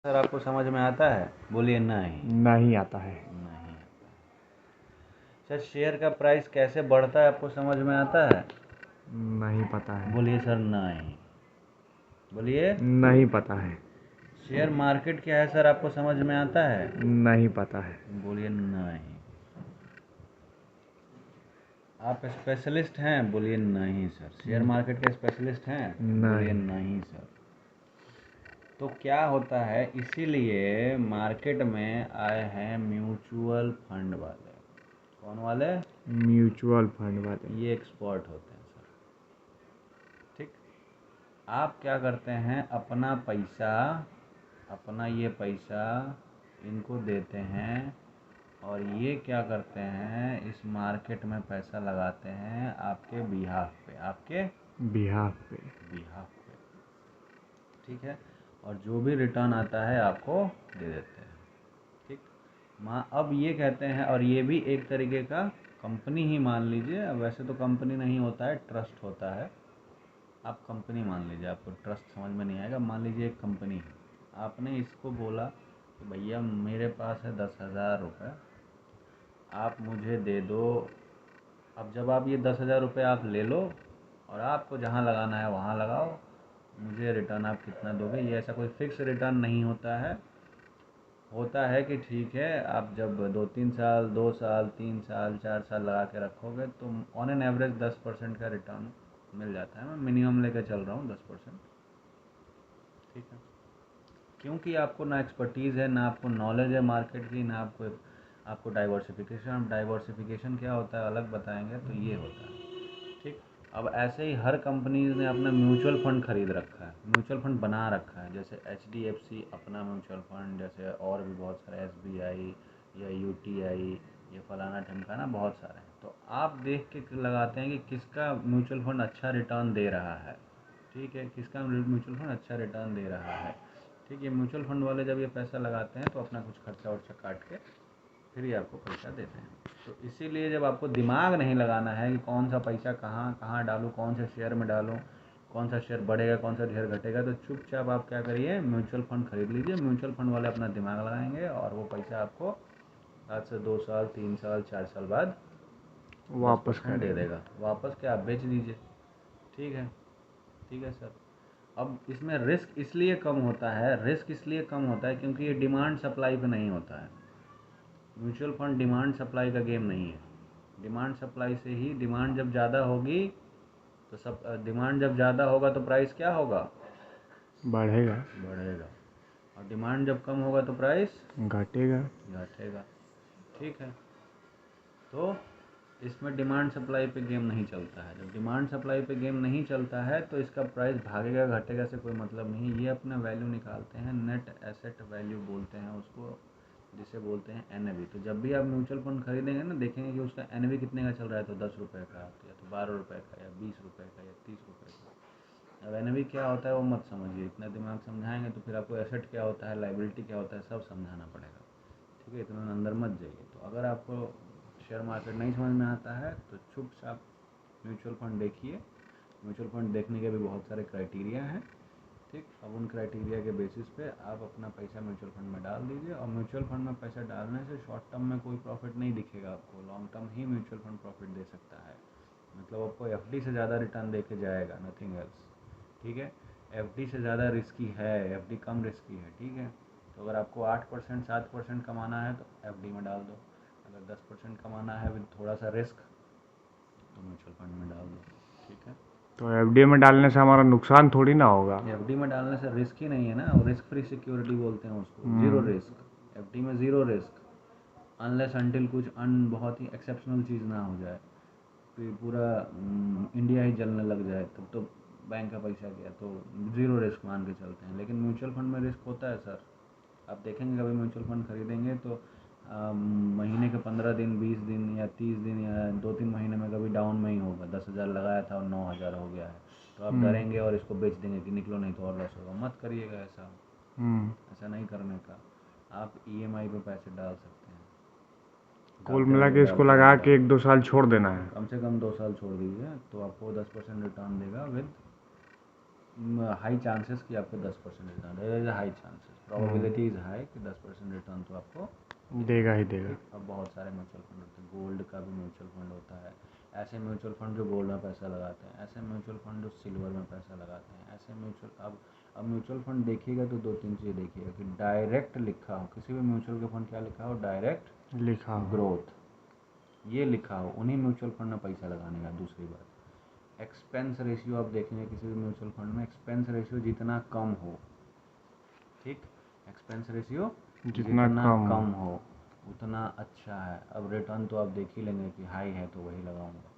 Sir आपको समझ में आता है? बोलिए नहीं। नहीं आता है। नहीं। सर शेयर का प्राइस कैसे बढ़ता है आपको समझ में आता है? नहीं पता है। बोलिए सर नहीं। बोलिए। नहीं पता है। शेयर मार्केट क्या है सर आपको समझ में आता है? नहीं पता है। बोलिए नहीं। आप स्पेशलिस्ट हैं? बोलिए नहीं सर। शेयर मार्केट के स्पेशलिस्ट हैं? बोलिए नहीं। नहीं सर। तो क्या होता है, इसीलिए मार्केट में आए हैं म्यूचुअल फंड वाले। कौन वाले? म्यूचुअल फंड वाले। ये एक्सपर्ट होते हैं सर। ठीक। आप क्या करते हैं, अपना पैसा, अपना ये पैसा इनको देते हैं और ये क्या करते हैं, इस मार्केट में पैसा लगाते हैं आपके बिहाफ पे, आपके बिहाफ पे। बिहाफ पे। ठीक है। और जो भी रिटर्न आता है आपको दे देते हैं। ठीक। अब ये कहते हैं, और ये भी एक तरीके का कंपनी ही मान लीजिए। अब वैसे तो कंपनी नहीं होता है, ट्रस्ट होता है। आप कंपनी मान लीजिए, आपको ट्रस्ट समझ में नहीं आएगा। मान लीजिए एक कंपनी है, आपने इसको बोला कि भैया मेरे पास है 10,000 रुपये, आप मुझे दे दो। अब जब आप ये 10,000 रुपये आप ले लो और आपको जहाँ लगाना है वहाँ लगाओ, मुझे रिटर्न आप कितना दोगे। ये ऐसा कोई फिक्स रिटर्न नहीं होता है। होता है कि ठीक है, आप जब 2-3 साल, 2 साल, 3 साल, 4 साल लगा के रखोगे तो ऑन एन एवरेज 10% का रिटर्न मिल जाता है। मैं मिनिमम लेकर चल रहा हूँ 10%। ठीक है। क्योंकि आपको ना एक्सपर्टीज़ है, ना आपको नॉलेज है मार्केट की, ना आपको डाइवर्सिफिकेशन। डाइवर्सिफिकेशन क्या होता है अलग बताएंगे। तो ये होता है। ठीक। अब ऐसे ही हर कंपनीज ने अपना म्यूचुअल फंड खरीद रखा है, म्यूचुअल फंड बना रखा है। जैसे HDFC अपना म्यूचुअल फंड, जैसे और भी बहुत सारे SBI या UTI, ये फलाना ढमकाना बहुत सारे हैं। तो आप देख के लगाते हैं कि किसका म्यूचुअल फंड अच्छा रिटर्न दे रहा है। ठीक है, किसका म्यूचुअल फंड अच्छा रिटर्न दे रहा है। ठीक है। म्यूचुअल फंड वाले जब ये पैसा लगाते हैं तो अपना कुछ खर्चा वर्चा काट के फिर ही आपको पैसा देते हैं। तो इसीलिए जब आपको दिमाग नहीं लगाना है कि कौन सा पैसा कहाँ कहाँ डालूँ, कौन से शेयर में डालूँ, कौन सा शेयर बढ़ेगा, कौन सा शेयर घटेगा, तो चुपचाप आप क्या करिए, म्यूचुअल फंड खरीद लीजिए। म्यूचुअल फंड वाले अपना दिमाग लगाएंगे और वो पैसा आपको आज से 2 साल, 3 साल, 4 साल बाद दस वापस परसेंट दे करेंगे। देगा। वापस क्या, आप बेच दीजिए। ठीक है। ठीक है सर। अब इसमें रिस्क इसलिए कम होता है, रिस्क इसलिए कम होता है क्योंकि ये डिमांड सप्लाई पे नहीं होता है। म्यूचुअल फंड डिमांड सप्लाई का गेम नहीं है। डिमांड सप्लाई से ही, डिमांड जब ज़्यादा होगी तो सब, डिमांड जब ज़्यादा होगा तो प्राइस क्या होगा, बढ़ेगा। बढ़ेगा। और डिमांड जब कम होगा तो प्राइस घटेगा। घटेगा। ठीक है। तो इसमें डिमांड सप्लाई पे गेम नहीं चलता है। जब डिमांड सप्लाई पे गेम नहीं चलता है तो इसका प्राइस भागेगा घटेगा से कोई मतलब नहीं। ये अपना वैल्यू निकालते हैं, नेट एसेट वैल्यू बोलते हैं उसको, जिसे बोलते हैं NAV। तो जब भी आप म्यूचुअल फंड खरीदेंगे ना, देखेंगे कि उसका NAV कितने का चल रहा है, तो 10 रुपये का, या तो 12 रुपये का, या 20 रुपये का, या 30 रुपये का। अब NAV क्या होता है वो मत समझिए, इतना दिमाग समझाएंगे तो फिर आपको एसेट क्या होता है, लाइबिलिटी क्या होता है, सब समझाना पड़ेगा। ठीक है, इतना अंदर मत जाइए। तो अगर आपको शेयर मार्केट नहीं समझ में आता है तो चुपचाप म्यूचुअल फंड देखिए। म्यूचुअल फंड देखने के भी बहुत सारे क्राइटेरिया हैं। ठीक। अब उन क्राइटेरिया के बेसिस पे आप अपना पैसा म्यूचुअल फंड में डाल दीजिए। और म्यूचुअल फंड में पैसा डालने से शॉर्ट टर्म में कोई प्रॉफिट नहीं दिखेगा आपको, लॉन्ग टर्म ही म्यूचुअल फंड प्रॉफिट दे सकता है। मतलब आपको FD से ज़्यादा रिटर्न दे के जाएगा, नथिंग एल्स। ठीक है। FD से ज़्यादा रिस्की है, FD कम रिस्की है। ठीक है। तो अगर आपको 8%, 7% कमाना है तो FD में डाल दो। अगर 10% कमाना है विद थोड़ा सा रिस्क तो म्यूचुअल फंड में डाल दो। ठीक है। तो FD में डालने से हमारा नुकसान थोड़ी ना होगा। FD में डालने से रिस्क ही नहीं है ना, और रिस्क फ्री सिक्योरिटी बोलते हैं उसको, ज़ीरो रिस्क। FD में ज़ीरो रिस्क, अनलेस अनटिल कुछ बहुत ही एक्सेप्शनल चीज़ ना हो जाए, फिर पूरा इंडिया ही जलने लग जाए, तब तो बैंक का पैसा गया। तो ज़ीरो रिस्क मान के चलते हैं। लेकिन म्यूचुअल फंड में रिस्क होता है सर। आप देखेंगे कभी म्यूचुअल फंड खरीदेंगे तो महीने के 15 दिन, 20 दिन या 30 दिन या 2-3 महीने में कभी डाउन में ही होगा। 10,000 लगाया था और 9,000 हो गया है, तो आप डरेंगे और इसको बेच देंगे कि निकलो नहीं तो और लॉस होगा। मत करिएगा ऐसा, ऐसा नहीं करने का। आप EMI पे पैसे डाल सकते हैं, कुल डालते मिला रहिए, के इसको डालते लगा रहिए, के डालते 1-2 साल छोड़ देना है। कम से कम 2 साल छोड़ दीजिए तो आपको 10% रिटर्न देगा विद हाई चांसेस कि आपको 10% return, there is high chances, probability is high कि 10% रिटर्न तो आपको देगा ही देगा। ठीक। अब बहुत सारे म्यूचुअल फंड होते हैं, गोल्ड का भी म्यूचुअल फंड होता है, ऐसे म्यूचुअल फंड जो गोल्ड में पैसा लगाते हैं, ऐसे म्यूचुअल फंड जो सिल्वर में पैसा लगाते हैं, ऐसे म्यूचुअल अब म्यूचुअल फंड देखिएगा तो दो तीन चीज़ देखिएगा कि डायरेक्ट लिखा हो, किसी भी म्यूचुअल के फंड क्या लिखा हो, डायरेक्ट लिखा हो। ग्रोथ, ये लिखा हो, उन्हीं म्यूचुअल फंड में पैसा लगाने का। दूसरी बात, एक्सपेंस रेशियो आप देखेंगे किसी भी म्यूचुअल फंड में, एक्सपेंस रेशियो जितना कम हो, ठीक, एक्सपेंस रेशियो जितना कम हो उतना अच्छा है। अब रिटर्न तो आप देख ही लेंगे कि हाई है तो वही लगाऊंगा,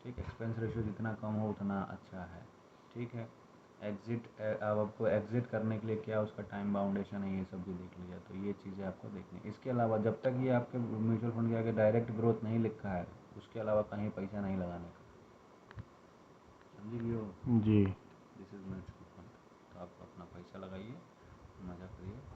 ठीक। एक्सपेंस रेशियो जितना कम हो उतना अच्छा है, ठीक है। एग्ज़िट, अब आपको एग्ज़िट करने के लिए क्या उसका टाइम बाउंडेशन है, ये सब भी देख लीजिए, तो ये चीज़ें आपको देखनी है। इसके अलावा जब तक ये आपके म्यूचुअल फंड के आगे डायरेक्ट ग्रोथ नहीं लिखा है, उसके अलावा कहीं पैसा नहीं लगाने का, समझिए। जी। दिस इज़ म्यूचुअल फंड, तो आप अपना पैसा लगाइए, मज़ा करिए।